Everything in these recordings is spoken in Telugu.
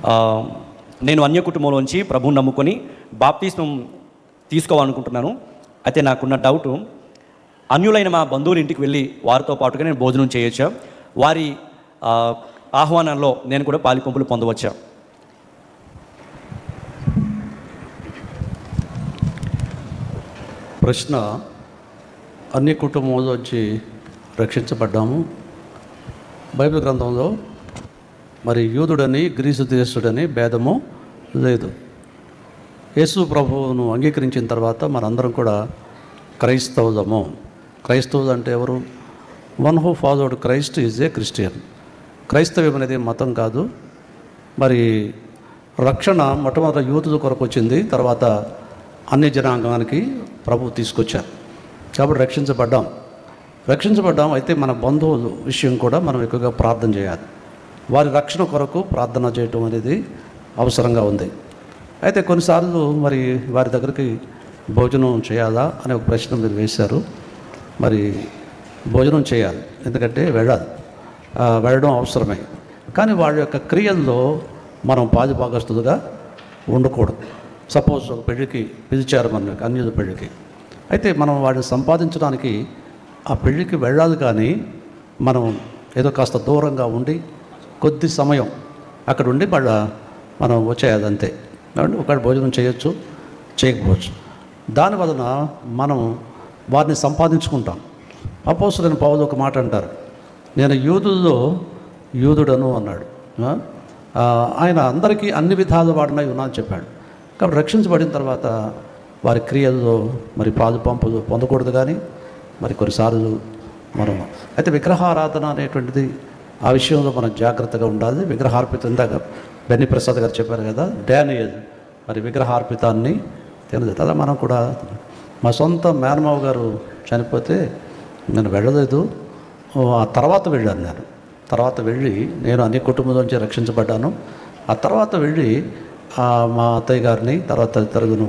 ఆ, నేను అన్య కుటుంబంలోంచి ప్రభువుని నమ్ముకొని బాప్తిస్మం తీసుకోవాలనుకుంటున్నాను. అయితే నాకున్న డౌటు, అన్యులైన మా బంధువుల ఇంటికి వెళ్ళి వారితో పాటుగా నేను భోజనం చేయొచ్చా? వారి ఆహ్వానంలో నేను కూడా పాలిపంపులు పొందవచ్చా? ప్రశ్న, అన్ని కుటుంబంలో వచ్చి రక్షించబడ్డాము. బైబిల్ గ్రంథంలో మరి యూదుడని గ్రీసు దేశుడని భేదము లేదు. యేసు ప్రభువును అంగీకరించిన తర్వాత మనందరం కూడా క్రైస్తవులము. క్రైస్తవులు అంటే ఎవరు? One who followed Christ is a Christian. క్రైస్తవ్యం అనేది మతం కాదు. మరి రక్షణ మొట్టమొదటి యూదుల కొరకు వచ్చింది, తర్వాత అన్ని జనాంగానికి ప్రభువు తీసుకొచ్చారు. కాబట్టి రక్షించబడ్డాం. అయితే మన బంధువుల విషయం కూడా మనం ఎక్కువగా ప్రార్థన చేయాలి. వారి రక్షణ కొరకు ప్రార్థన చేయటం అనేది అవసరంగా ఉంది. అయితే కొన్నిసార్లు మరి వారి దగ్గరికి భోజనం చేయాలా అనే ఒక ప్రశ్న మీరు వేశారు. మరి భోజనం చేయాలి, ఎందుకంటే వెళ్ళడం అవసరమే. కానీ వాళ్ళ యొక్క క్రియల్లో మనం పాలుభాగస్తులుగా ఉండకూడదు. సపోజ్ ఒక పెళ్ళికి పిలిచారు మనకి, అన్యుల పెళ్ళికి. అయితే మనం వాడిని సంపాదించడానికి ఆ పెళ్ళికి వెళ్ళాలి, కానీ మనం ఏదో కాస్త దూరంగా ఉండి కొద్ది సమయం అక్కడ ఉండి మనం వచ్చేయాలి అంతే. ఒకవేళ భోజనం చేయొచ్చు, చేయకపోవచ్చు. దానివలన మనం వారిని సంపాదించుకుంటాం. అపోస్తలుడైన పౌలు ఒక మాట అంటారు, నేను యూదుల్లో యూదుడను అన్నాడు. ఆయన అందరికీ అన్ని విధాలు వాడినై ఉన్నా అని చెప్పాడు. కాబట్టి రక్షించబడిన తర్వాత వారి క్రియల్లో మరి పాలు పంపులు పొందకూడదు. కానీ మరి కొన్నిసార్లు మనం అయితే విగ్రహారాధన అనేటువంటిది ఆ విషయంలో మనం జాగ్రత్తగా ఉండాలి. విగ్రహార్పితం ఇందాక బెన్నీ ప్రసాద్ గారు చెప్పారు కదా, డానియల్ మరి విగ్రహార్పితాన్ని తినలేదు. అలా మనం కూడా, మా సొంత మేనమావ గారు చనిపోతే నేను వెళ్ళలేదు, ఆ తర్వాత వెళ్ళాను. తర్వాత వెళ్ళి నేను అన్ని కుటుంబంలోంచి రక్షించబడ్డాను. ఆ తర్వాత వెళ్ళి మా అత్తయ్య గారిని, తర్వాత తల్లిదండ్రులను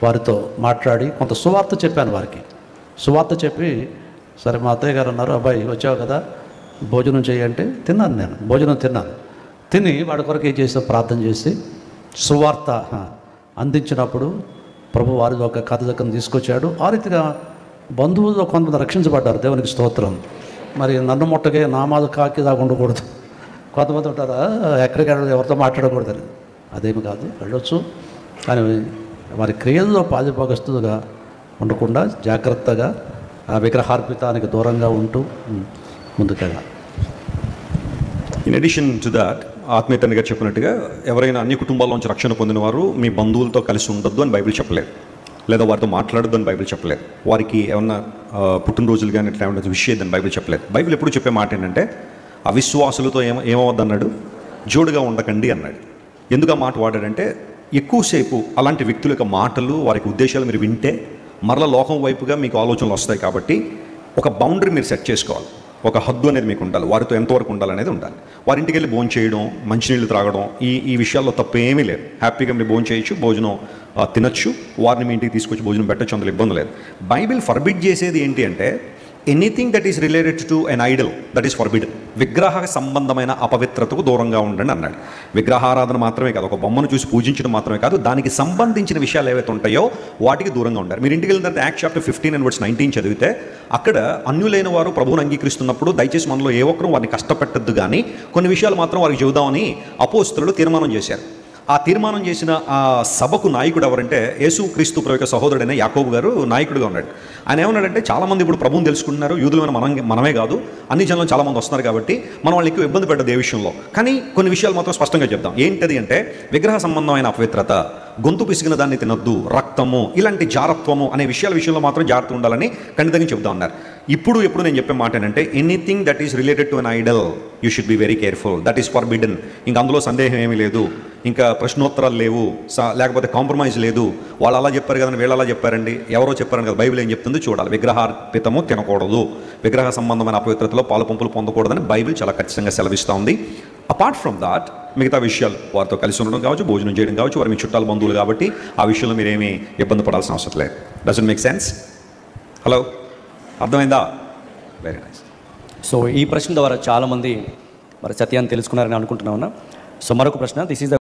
వారితో మాట్లాడి కొంత సువార్త చెప్పాను వారికి. సువార్త చెప్పి, సరే మా అత్తయ్య గారు అన్నారు, అబ్బాయి వచ్చావు కదా భోజనం చేయంటే తిన్నాను. నేను భోజనం తిని వాడి కొరకు ఏం చేసి ప్రార్థన చేసి సువార్త అందించినప్పుడు ప్రభు వారి ఒక కథ దగ్గర తీసుకొచ్చాడు. ఆ రీతిగా బంధువుల్లో కొంతమంది రక్షించబడ్డారు. దేవునికి స్తోత్రం. మరి నన్ను ముట్టగే నామాలు కాకి దాకా ఉండకూడదు. కొంతమంది ఉంటారా, ఎక్కడికి వెళ్ళదు, ఎవరితో మాట్లాడకూడదని. అదేమి కాదు, వెళ్ళొచ్చు. కానీ వారి క్రియల్లో పాలుభాగస్తులుగా ఉండకుండా జాగ్రత్తగా ఆ విగ్రహార్పితానికి దూరంగా ఉంటూ ముందుకెళ్ళాలి. ఇన్ అడిషన్ టు దాట్, ఆత్మీయ తండ్రి గారు చెప్పినట్టుగా ఎవరైనా అన్ని కుటుంబాల్లోంచి రక్షణ పొందిన వారు మీ బంధువులతో కలిసి ఉండొద్దు అని బైబిల్ చెప్పలేదు, లేదా వారితో మాట్లాడొద్దు అని బైబిల్ చెప్పలేదు. వారికి ఏమన్నా పుట్టినరోజులు కానీ ఇట్లా ఏమన్నా విషయం బైబిల్ చెప్పలేదు. బైబిల్ ఎప్పుడు చెప్పే మాట ఏంటంటే, అవిశ్వాసులతో ఏమవద్దు అన్నాడు, జోడుగా ఉండకండి అన్నాడు. ఎందుకు ఆ మాట వాడాడంటే, ఎక్కువసేపు అలాంటి వ్యక్తుల యొక్క మాటలు, వారికి ఉద్దేశాలు మీరు వింటే మరలా లోకం వైపుగా మీకు ఆలోచనలు వస్తాయి. కాబట్టి ఒక బౌండరీ మీరు సెట్ చేసుకోవాలి. ఒక హద్దు అనేది మీకు ఉండాలి. వారితో ఎంతవరకు ఉండాలనేది ఉండాలి. వారింటికి వెళ్ళి భోజనం చేయడం, మంచినీళ్ళు త్రాగడం, ఈ విషయాల్లో తప్పు ఏమీ లేదు. హ్యాపీగా మీరు భోజనం చేయొచ్చు, భోజనం తినచ్చు, వారిని మీ ఇంటికి తీసుకొచ్చి భోజనం పెట్టచ్చు, అందులో ఇబ్బంది లేదు. బైబిల్ ఫర్బిడ్ చేసేది ఏంటి అంటే, anything that is related to N Idol that is forbidden. విగ్రహ సంబంధమైన అపవిత్రతకు దూరంగా ఉండండి అన్నాడు. విగ్రహారాధన మాత్రమే కాదు, ఒక బొమ్మను చూసి పూజించడం మాత్రమే కాదు, దానికి సంబంధించిన విషయాలు ఏవైతే ఉంటాయో వాటికి దూరంగా ఉండాలి. మీరు ఇంటికి వెళ్ళిన తర్వాత యాక్ట్ చాప్టర్ 15:19 చదివితే అక్కడ అన్యులైన వారు ప్రభువుని అంగీకరిస్తున్నప్పుడు దయచేసి మనలో ఏ ఒక్కరూ వారిని కష్టపెట్టద్దు, కానీ కొన్ని విషయాలు మాత్రం వారికి చెబుదామని అపోస్తలులు తీర్మానం చేశారు. ఆ తీర్మానం చేసిన ఆ సభకు నాయకుడు ఎవరంటే, యేసుక్రీస్తు ప్రభు యొక్క సహోదరుడైన యాకోబు గారు నాయకుడిగా ఉన్నాడు. ఆయన ఏమన్నాడంటే, చాలామంది ఇప్పుడు ప్రభువుని తెలుసుకుంటున్నారు, యూదులమైన మనమే కాదు, అన్ని జనంలో చాలామంది వస్తున్నారు, కాబట్టి మనం వాళ్ళు ఎక్కువ ఇబ్బంది పెట్టదు ఏ విషయంలో. కానీ కొన్ని విషయాలు మాత్రం స్పష్టంగా చెప్దాం. ఏంటది అంటే, విగ్రహ సంబంధమైన అపవిత్రత, గొంతు పిసిగిన దాన్ని తినొద్దు, రక్తము, ఇలాంటి జారత్వము అనే విషయంలో మాత్రం జాగ్రత్త ఉండాలని ఖండితంగా చెప్తా ఉన్నారు. ఎప్పుడు నేను చెప్పే మాట ఏంటంటే, anything that is related to an idol you should be very careful, that is forbidden. ఇంకా అందులో సందేహం ఏమీ లేదు, ఇంకా ప్రశ్నోత్తరాలు లేవు, లేకపోతే కాంప్రమైజ్ లేదు. వాళ్ళు అలా చెప్పారు కదండి, వీళ్ళు అలా చెప్పారండి, ఎవరో చెప్పారని కదా. బైబిల్ ఏం చెప్తుంది చూడాలి. విగ్రహార్పితము తినకూడదు, విగ్రహ సంబంధమైన అపవిత్రతలో పాలు పంపులు పొందకూడదని బైబిల్ చాలా ఖచ్చితంగా సెలవిస్తూ ఉంది. అపార్ట్ ఫ్రమ్ దాట్, మిగతా విషయాలు వారితో కలిసి ఉండడం కావచ్చు, భోజనం చేయడం కావచ్చు, వారు మీ చుట్టాల బంధువులు కాబట్టి ఆ విషయంలో మీరేమీ ఇబ్బంది పడాల్సిన అవసరం లేదు. Doesn't make sense? హలో, అర్థమైందా? Very nice. సో ఈ ప్రశ్న ద్వారా చాలామంది మరి సత్యాన్ని తెలుసుకున్నారని అనుకుంటున్నామన్నా. సో మరొక ప్రశ్న, దిస్ ఈజ్